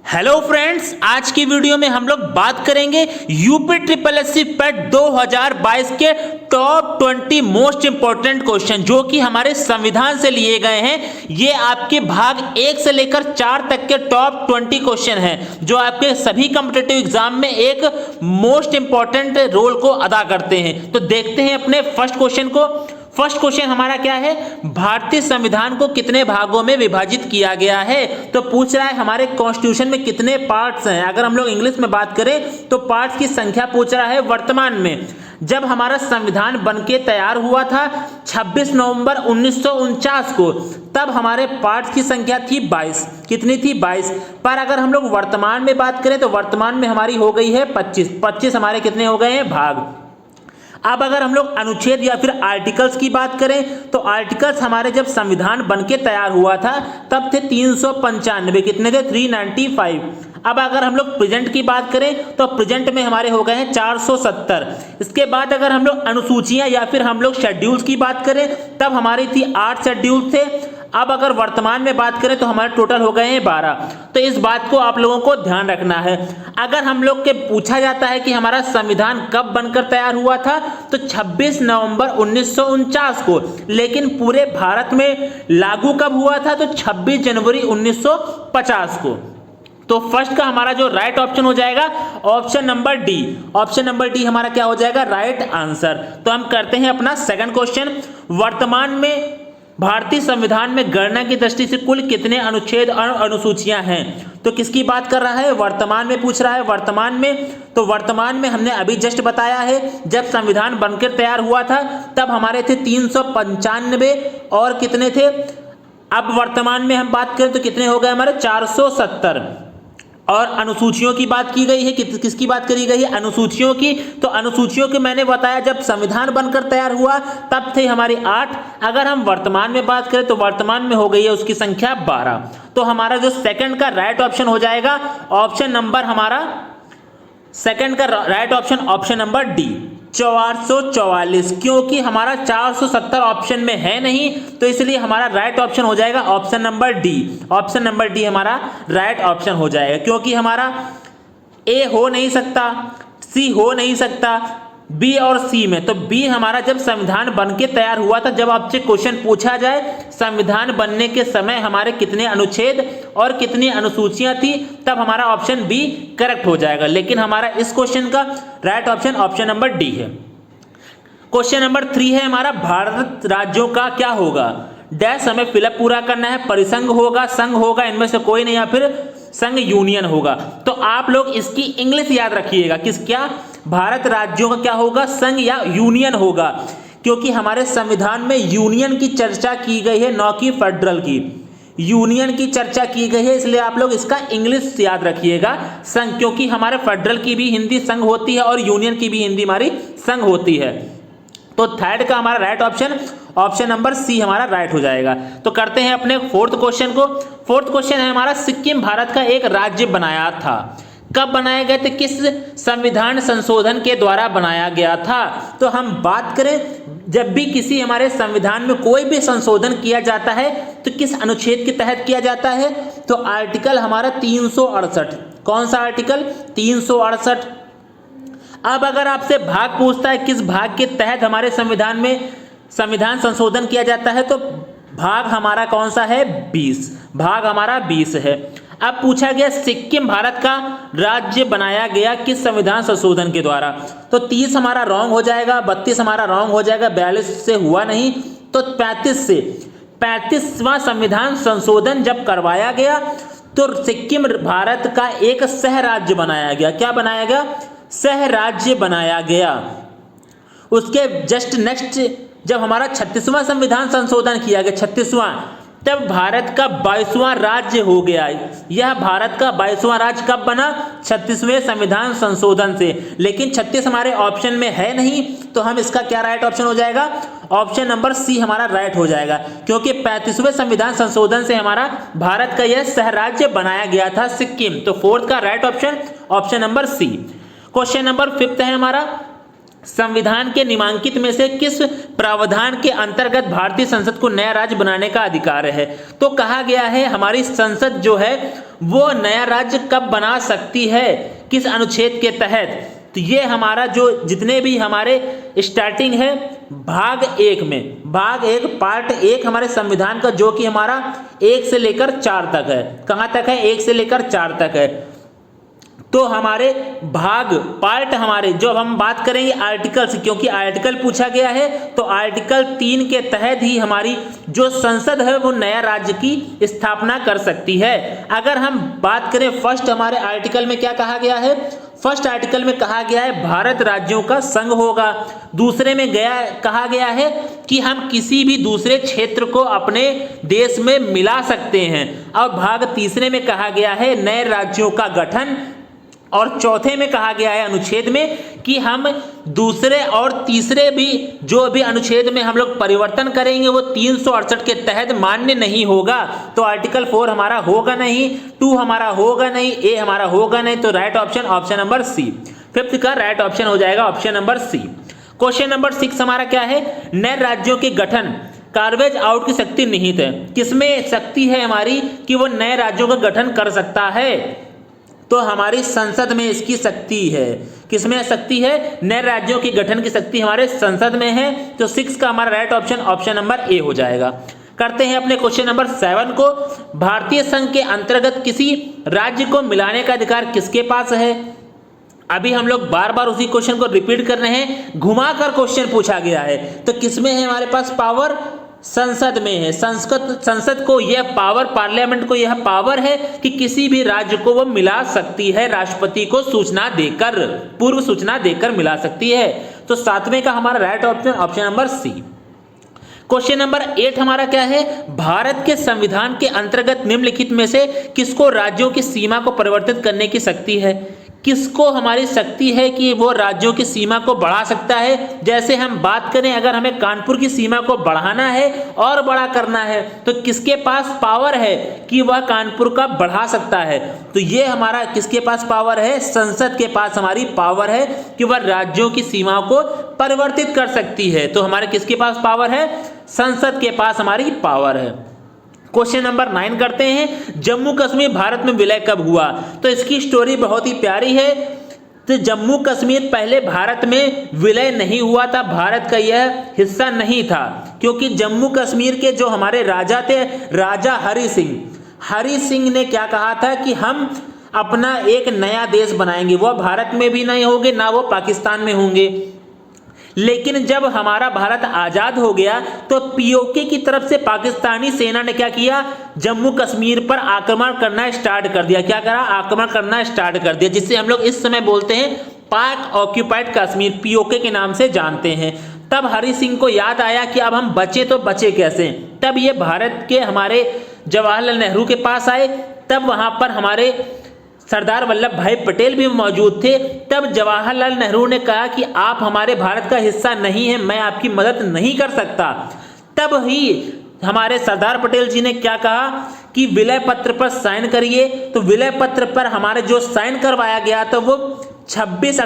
Hello friends, आज की video में हम लोग बात करेंगे यूपी ट्रिपल एससी पेट 2022 के टॉप 20 मोस्ट इंपॉर्टेंट क्वेश्चन जो कि हमारे संविधान से लिए गए हैं। ये आपके भाग 1 से लेकर 4 तक के टॉप 20 क्वेश्चन हैं जो आपके सभी कॉम्पिटिटिव एग्जाम में एक मोस्ट इंपॉर्टेंट रोल को अदा करते हैं। तो देखते हैं अपने फर्स्ट क्वेश्चन को। फर्स्ट क्वेश्चन हमारा क्या है, भारतीय संविधान को कितने भागों में विभाजित किया गया है। तो पूछ रहा है हमारे कॉन्स्टिट्यूशन में कितने पार्ट्स हैं। अगर हम लोग इंग्लिश में बात करें तो पार्ट्स की संख्या पूछ रहा है। वर्तमान में जब हमारा संविधान बनके तैयार हुआ था 26 नवंबर 1949 को, तब हमारे पार्ट्स की संख्या थी 22। कितनी थी? 22। पर अगर हम लोग वर्तमान में बात करें तो वर्तमान में हमारी हो गई है 25 हमारे कितने हो गए हैं? भाग। अब अगर हम लोग अनुच्छेद या फिर आर्टिकल्स की बात करें तो आर्टिकल्स हमारे जब संविधान बनके तैयार हुआ था तब थे 395। कितने थे? 395। अब अगर हम लोग प्रेजेंट की बात करें तो प्रेजेंट में हमारे हो गए हैं 470। इसके बाद अगर हम लोग अनुसूचियां या फिर हम लोग शेड्यूल्स की बात करें तब हमारी थी 8 शेड्यूल थे। अब अगर वर्तमान में बात करें तो हमारे टोटल हो गए हैं 12। तो इस बात को आप लोगों को ध्यान रखना है। अगर हम लोग के पूछा जाता है कि हमारा संविधान कब बनकर तैयार हुआ था तो 26 नवंबर 1949 को, लेकिन पूरे भारत में लागू कब हुआ था तो 26 जनवरी 1950 को। तो फर्स्ट का हमारा जो राइट ऑप्शन हो जाएगा option number D. Option number D हमारा क्या हो जाएगा? Right answer. तो हम करते हैं अपना सेकंड क्वेश्चन। वर्तमान में भारतीय संविधान में गणना की दृष्टि से कुल कितने अनुच्छेद और अनुसूचियां हैं। तो किसकी बात कर रहा है? वर्तमान में पूछ रहा है। वर्तमान में तो वर्तमान में हमने अभी जस्ट बताया है जब संविधान बनकर तैयार हुआ था तब हमारे थे 395 और कितने थे? अब वर्तमान में हम बात करें तो कितने हो गए हमारे? 470। और अनुसूचियों की बात की गई है। किसकी बात करी गई है? अनुसूचियों की। तो अनुसूचियों के मैंने बताया जब संविधान बनकर तैयार हुआ तब थे हमारी 8। अगर हम वर्तमान में बात करें तो वर्तमान में हो गई है उसकी संख्या 12। तो हमारा जो सेकंड का राइट ऑप्शन हो जाएगा ऑप्शन नंबर हमारा सेकंड का right option option number D 444। क्योंकि हमारा 470 ऑप्शन में है नहीं तो इसलिए हमारा राइट ऑप्शन हो जाएगा option number D. Option number D हमारा राइट ऑप्शन हो जाएगा क्योंकि हमारा ए हो नहीं सकता, सी हो नहीं सकता, बी और सी में। तो बी हमारा जब संविधान बनके तैयार हुआ था, जब आपसे क्वेश्चन पूछा जाए संविधान बनने के समय हमारे कितने अनुच्छेद और कितनी अनुसूचियां थी, तब हमारा ऑप्शन बी करेक्ट हो जाएगा। लेकिन हमारा इस क्वेश्चन का right option option number D है। क्वेश्चन नंबर 3 है हमारा, भारत राज्यों का क्या होगा? डैश हमें फिलअप पूरा करना है। परिसंघ होगा, संघ होगा, इनमें से कोई नहीं, या फिर संघ यूनियन होगा। तो आप लोग इसकी इंग्लिश याद रखिएगा। क्या भारत राज्यों का क्या होगा? संघ या यूनियन होगा। क्योंकि हमारे संविधान में यूनियन की चर्चा की गई है, न कि फेडरल की। यूनियन की चर्चा की गई है, इसलिए आप लोग इसका इंग्लिश याद रखिएगा संघ। क्योंकि हमारे फेडरल की भी हिंदी संघ होती है और यूनियन की भी हिंदी हमारी संघ होती है। तो थर्ड का हमारा right option option number C हमारा राइट हो जाएगा। तो करते हैं अपने फोर्थ क्वेश्चन को। फोर्थ क्वेश्चन है हमारा, सिक्किम भारत का एक राज्य बनाया था। कब बनाया गया था? किस संविधान संशोधन के द्वारा बनाया गया था? तो हम बात करें जब भी किसी हमारे संविधान में कोई भी संशोधन किया जाता है तो किस अनुच्छेद के तहत किया जाता है? तो आर्टिकल हमारा 368। कौन सा आर्टिकल? 368। अब अगर आपसे भाग पूछता है किस भाग के तहत हमारे संविधान में संविधान संशोधन किया जाता है तो भाग हमारा कौन सा है? 20। भाग हमारा 20 है। अब पूछा गया सिक्किम भारत का राज्य बनाया गया किस संविधान संशोधन के द्वारा? तो 30 हमारा रॉन्ग हो जाएगा, 32 हमारा रॉन्ग हो जाएगा, 42 से हुआ नहीं, तो 35 से 35वां संविधान संशोधन जब करवाया गया तो सिक्किम भारत का एक सह राज्य बनाया गया। क्या बनाया गया? सह राज्य बनाया गया। उसके जस्ट नेक्स्ट जब हमारा 36वां संविधान संशोधन किया गया, 36वां, तब भारत का 22वां राज्य हो गया। यह भारत का 22वां राज्य कब बना? 36वें संविधान संशोधन से। लेकिन 36 हमारे ऑप्शन में है नहीं तो हम इसका क्या राइट ऑप्शन हो जाएगा? ऑप्शन नंबर सी हमारा राइट हो जाएगा। क्योंकि 35वें संविधान संशोधन से हमारा भारत का यह सह राज्य बनाया गया था सिक्किम। तो फोर्थ का right option option number C. Question number 5 है हमारा, संविधान के निम्नलिखित में से किस प्रावधान के अंतर्गत भारतीय संसद को नया राज्य बनाने का अधिकार है? तो कहा गया है हमारी संसद जो है वो नया राज्य कब बना सकती है, किस अनुच्छेद के तहत? तो ये हमारा जो जितने भी हमारे स्टार्टिंग है भाग 1 में, भाग 1 पार्ट 1 हमारे संविधान का, जो कि हमारा 1 से लेकर 4 तक है। कहां तक है? 1 से लेकर 4 तक है। तो हमारे भाग पार्ट हमारे जो अब हम बात करेंगे आर्टिकल से, क्योंकि आर्टिकल पूछा गया है, तो आर्टिकल 3 के तहत ही हमारी जो संसद है वो नया राज्य की स्थापना कर सकती है। अगर हम बात करें फर्स्ट हमारे आर्टिकल में क्या कहा गया है? फर्स्ट आर्टिकल में कहा गया है भारत राज्यों का संघ होगा। दूसरे में कहा गया है कि हम किसी भी दूसरे क्षेत्र को अपने देश में मिला सकते हैं। और भाग तीसरे में कहा गया है नए राज्यों का गठन। और चौथे में कहा गया है अनुच्छेद में कि हम दूसरे और तीसरे भी जो भी अनुच्छेद में हम लोग परिवर्तन करेंगे वो 368 के तहत मान्य नहीं होगा। तो आर्टिकल 4 हमारा होगा नहीं, 2 हमारा होगा नहीं, ए हमारा होगा नहीं। तो राइट ऑप्शन नंबर सी, 5th का राइट ऑप्शन हो जाएगा option number C. Question number 6 हमारा क्या है? नए राज्यों के गठन कार्वेज आउट की शक्ति निहित है। किसमें शक्ति है हमारी कि वो नए राज्यों का गठन कर सकता है? तो हमारी संसद में इसकी शक्ति है। किसमें शक्ति है? नए राज्यों के गठन की शक्ति हमारे संसद में है। तो 6 का हमारा राइट ऑप्शन नंबर ए हो जाएगा। करते हैं अपने क्वेश्चन नंबर 7 को। भारतीय संघ के अंतर्गत किसी राज्य को मिलाने का अधिकार किसके पास है? अभी हम लोग बार बार उसी क्वेश्चन को रिपीट कर रहे हैं, घुमाकर क्वेश्चन पूछा गया है। तो किसमें है हमारे पास पावर? संसद में है। संसद को यह पावर, पार्लियामेंट को यह पावर है कि किसी भी राज्य को वो मिला सकती है, राष्ट्रपति को सूचना देकर, पूर्व सूचना देकर मिला सकती है। तो 7वें का हमारा right option number C. Question number 8 हमारा क्या है? भारत के संविधान के अंतर्गत निम्नलिखित में से किसको राज्यों की सीमा को परिवर्तित करने की शक्ति है? किसको हमारी शक्ति है कि वो राज्यों की सीमा को बढ़ा सकता है? जैसे हम बात करें, अगर हमें कानपुर की सीमा को बढ़ाना है और बड़ा करना है तो किसके पास पावर है कि वह कानपुर का बढ़ा सकता है? तो ये हमारा किसके पास पावर है? संसद के पास हमारी पावर है कि वह राज्यों की सीमाओं को परिवर्तित कर सकती है। तो हमारे किसके पास पावर है? संसद के पास हमारी पावर है। क्वेश्चन नंबर 9 करते हैं। जम्मू कश्मीर भारत में विलय कब हुआ? तो इसकी स्टोरी बहुत ही प्यारी है। तो जम्मू कश्मीर पहले भारत में विलय नहीं हुआ था, भारत का यह हिस्सा नहीं था, क्योंकि जम्मू कश्मीर के जो हमारे राजा थे, राजा हरि सिंह ने क्या कहा था कि हम अपना एक नया देश बनाएंगे। वह भारत में भी नहीं होंगे, ना वो पाकिस्तान में होंगे। लेकिन जब हमारा भारत आजाद हो गया तो पीओके की तरफ से पाकिस्तानी सेना ने क्या किया? जम्मू कश्मीर पर आक्रमण करना स्टार्ट कर दिया। क्या करा? आक्रमण करना स्टार्ट कर दिया, जिससे हम लोग इस समय बोलते हैं पाक ऑक्यूपाइड कश्मीर, पीओके के नाम से जानते हैं। तब हरि सिंह को याद आया कि अब हम बचे तो बचे कैसे? तब ये भारत के हमारे जवाहरलाल नेहरू के पास आए। तब वहां पर हमारे सरदार वल्लभ भाई पटेल भी मौजूद थे। तब जवाहरलाल नेहरू ने कहा कि आप हमारे भारत का हिस्सा नहीं है, मैं आपकी मदद नहीं कर सकता। तब ही हमारे सरदार पटेल जी ने क्या कहा कि विलय पत्र पर साइन करिए। तो विलय पत्र पर हमारे जो साइन करवाया गया तो वो 26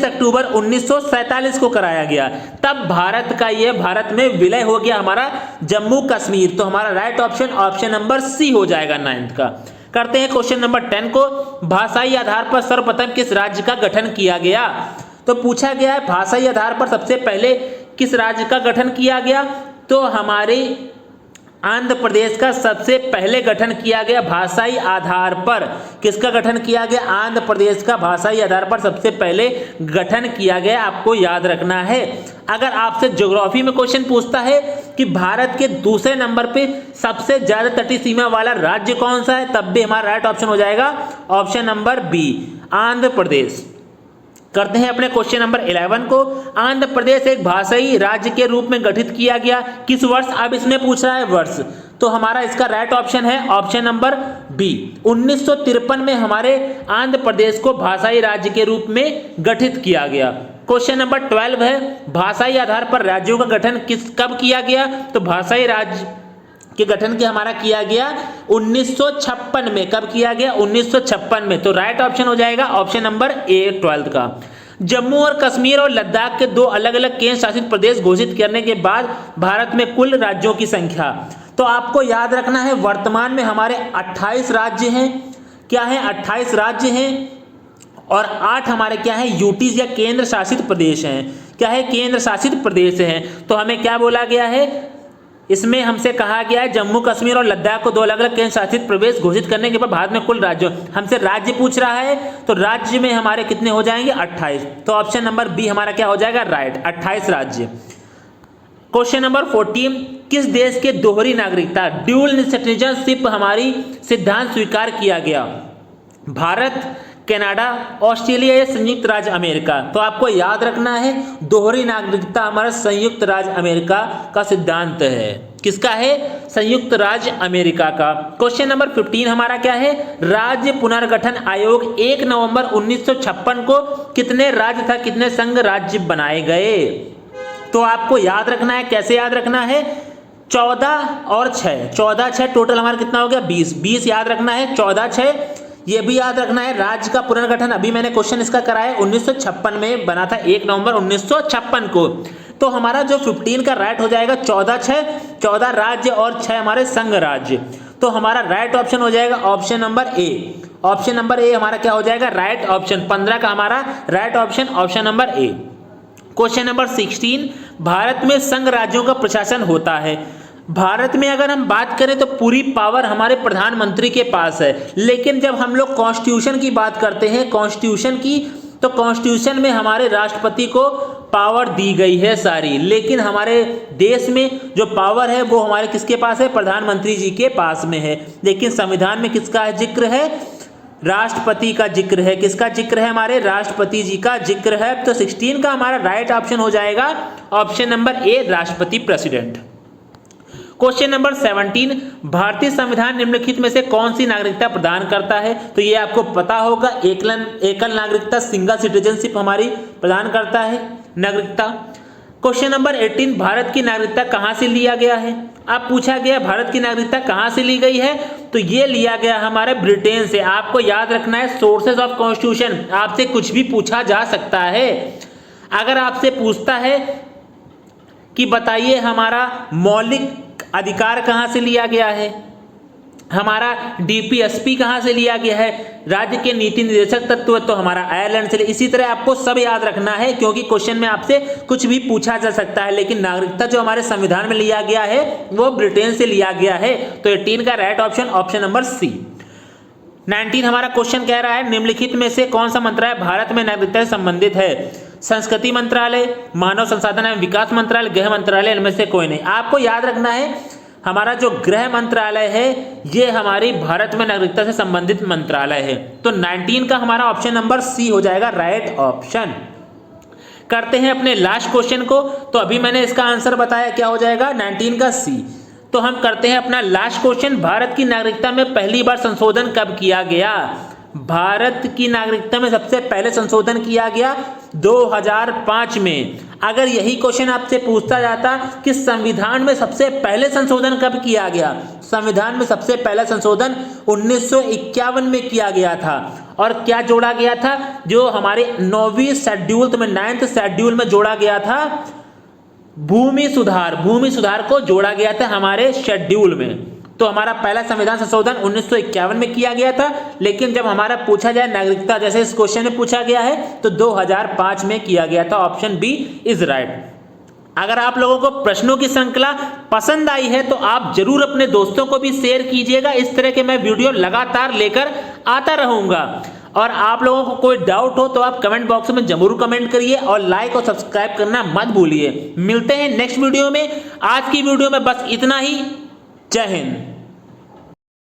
अक्टूबर 1947 को कराया गया। तब भारत में विलय हो गया हमारा जम्मू कश्मीर। तो हमारा राइट ऑप्शन नंबर सी हो जाएगा 9th का। करते हैं क्वेश्चन नंबर 10 को। भाषाई आधार पर सर्वप्रथम किस राज्य का गठन किया गया? तो पूछा गया है भाषाई आधार पर सबसे पहले किस राज्य का गठन किया गया? तो हमारे आंध्र प्रदेश का सबसे पहले गठन किया गया भाषाई आधार पर। किसका गठन किया गया? आंध्र प्रदेश का भाषाई आधार पर सबसे पहले गठन किया गया। आपको याद रखना है। अगर आपसे ज्योग्राफी में क्वेश्चन पूछता है कि भारत के दूसरे नंबर पे सबसे ज्यादा तटीय सीमा वाला राज्य कौन सा है, तब भी हमारा राइट ऑप्शन हो जाएगा option number B, Andhra Pradesh. करते हैं अपने क्वेश्चन नंबर 11 को। आंध्र प्रदेश एक भाषाई राज्य के रूप में गठित किया गया किस वर्ष? अब इसमें पूछ रहा है वर्ष। तो हमारा इसका राइट ऑप्शन है ऑप्शन नंबर बी, 1953 में हमारे आंध्र प्रदेश को भाषाई राज्य के रूप में गठित किया गया। क्वेश्चन नंबर 12 है भाषाई आधार पर राज्यों का गठन कब किया गया? तो भाषाई राज्य के गठन के हमारा किया गया 1956 में। कब किया गया? 1956 में। तो राइट ऑप्शन हो जाएगा ऑप्शन नंबर ए 12th का। जम्मू और कश्मीर और लद्दाख के दो अलग अलग केंद्र शासित प्रदेश घोषित करने के बाद भारत में कुल राज्यों की संख्या, तो आपको याद रखना है वर्तमान में हमारे 28 राज्य हैं। क्या है? 28 राज्य हैं और 8 हमारे क्या है? यूटीज या केंद्र शासित प्रदेश हैं। क्या है? केंद्र शासित प्रदेश हैं। तो हमें क्या बोला गया है? इसमें हमसे कहा गया है जम्मू कश्मीर और लद्दाख को दो अलग अलग केंद्र शासित प्रदेश घोषित करने के बाद भारत में कुल राज्य, हमसे राज्य पूछ रहा है, तो राज्य में हमारे कितने हो जाएंगे? 28। तो ऑप्शन नंबर बी हमारा क्या हो जाएगा? राइट, 28 राज्य। क्वेश्चन नंबर 14, किस देश के दोहरी नागरिकता ड्यूल सिटीजनशिप हमारी सिद्धांत स्वीकार किया गया? भारत, कनाडा, ऑस्ट्रेलिया या संयुक्त राज्य अमेरिका? तो आपको याद रखना है दोहरी नागरिकता हमारा संयुक्त राज्य अमेरिका का सिद्धांत है। किसका है? संयुक्त राज्य अमेरिका का। क्वेश्चन नंबर 15 हमारा क्या है? राज्य पुनर्गठन आयोग 1 नवंबर 1956 को कितने राज्य तथा कितने संघ राज्य बनाए गए? तो आपको याद रखना है। कैसे याद रखना है? 14 और 6, 14 6 टोटल हमारा कितना हो गया? 20 याद रखना है। 14 6 ये भी याद रखना है। राज्य का पुनर्गठन अभी मैंने क्वेश्चन इसका कराया 1956 में बना था, 1 नवंबर 1956 को। तो हमारा जो 15 का राइट हो जाएगा 14 6, 14 राज्य और 6 हमारे संघ राज्य। तो हमारा राइट ऑप्शन हो जाएगा option number A. Option number A हमारा क्या हो जाएगा? Right option. 15 का हमारा right option option number A. Question number 16, Bharat में संघ राज्यों का प्रशासन होता है। भारत में अगर हम बात करें तो पूरी पावर हमारे प्रधानमंत्री के पास है, लेकिन जब हम लोग कॉन्स्टिट्यूशन की बात करते हैं, कॉन्स्टिट्यूशन की, तो कॉन्स्टिट्यूशन में हमारे राष्ट्रपति को पावर दी गई है सारी, लेकिन हमारे देश में जो पावर है वो हमारे किसके पास है? प्रधानमंत्री जी के पास में है। लेकिन संविधान में किसका जिक्र है? राष्ट्रपति का जिक्र है। किसका जिक्र है? हमारे राष्ट्रपति जी का जिक्र है। तो 16 का हमारा राइट ऑप्शन हो जाएगा ऑप्शन नंबर ए, राष्ट्रपति, प्रेसिडेंट। क्वेश्चन नंबर 17, भारतीय संविधान निम्नलिखित में से कौन सी नागरिकता प्रदान करता है? तो ये आपको पता होगा, एकल नागरिकता, सिंगल सिटीजनशिप हमारी प्रदान करता है नागरिकता। क्वेश्चन नंबर 18, भारत की नागरिकता कहां से लिया गया है? आप पूछा गया भारत की नागरिकता कहां से ली गई है, तो ये लिया गया हमारे ब्रिटेन से। आपको याद रखना है सोर्सेज ऑफ कॉन्स्टिट्यूशन, आपसे कुछ भी पूछा जा सकता है। अगर आपसे पूछता है कि बताइए हमारा मौलिक अधिकार कहां से लिया गया है, हमारा डीपीएसपी कहां से लिया गया है, राज्य के नीति निर्देशक तत्व, तो हमारा आयरलैंड से। इसी तरह आपको सब याद रखना है, क्योंकि क्वेश्चन में आपसे कुछ भी पूछा जा सकता है। लेकिन नागरिकता जो हमारे संविधान में लिया गया है वो ब्रिटेन से लिया गया है। तो 18 का right option option number C. 19 हमारा क्वेश्चन कह रहा है निम्नलिखित में से कौन सा मंत्रालय भारत में नागरिकता से संबंधित है? संस्कृति मंत्रालय, मानव संसाधन एवं विकास मंत्रालय, गृह मंत्रालय, इनमें से कोई नहीं। आपको याद रखना है हमारा जो गृह मंत्रालय है ये हमारी भारत में नागरिकता से संबंधित मंत्रालय है। तो 19 का हमारा ऑप्शन नंबर सी हो जाएगा राइट ऑप्शन। करते हैं अपने लास्ट क्वेश्चन को। तो अभी मैंने इसका आंसर बताया, क्या हो जाएगा? 19 का सी। तो हम करते हैं अपना लास्ट क्वेश्चन, भारत की नागरिकता में पहली बार संशोधन कब किया गया? भारत की नागरिकता में सबसे पहले संशोधन किया गया 2005 में। अगर यही क्वेश्चन आपसे पूछता जाता कि संविधान में सबसे पहले संशोधन कब किया गया, संविधान में सबसे पहला संशोधन 1951 में किया गया था। और क्या जोड़ा गया था? जो हमारे 9वीं शेड्यूल में 9th शेड्यूल में जोड़ा गया था भूमि सुधार को जोड़ा गया था हमारे शेड्यूल में। तो हमारा पहला संविधान संशोधन 1951 में किया गया था। लेकिन जब हमारा पूछा जाए नागरिकता, जैसे इस क्वेश्चन में पूछा गया है, तो 2005 में किया गया था। Option B is right. अगर आप लोगों को प्रश्नों की श्रृंखला पसंद आई है तो आप जरूर अपने दोस्तों को भी शेयर कीजिएगा। इस तरह के मैं वीडियो लगातार लेकर आता रहूंगा। और आप लोगों को कोई डाउट हो तो आप कमेंट बॉक्स में जरूर कमेंट करिए और लाइक और सब्सक्राइब करना मत भूलिए। मिलते हैं नेक्स्ट वीडियो में। आज की वीडियो में बस इतना ही। जय हिंद।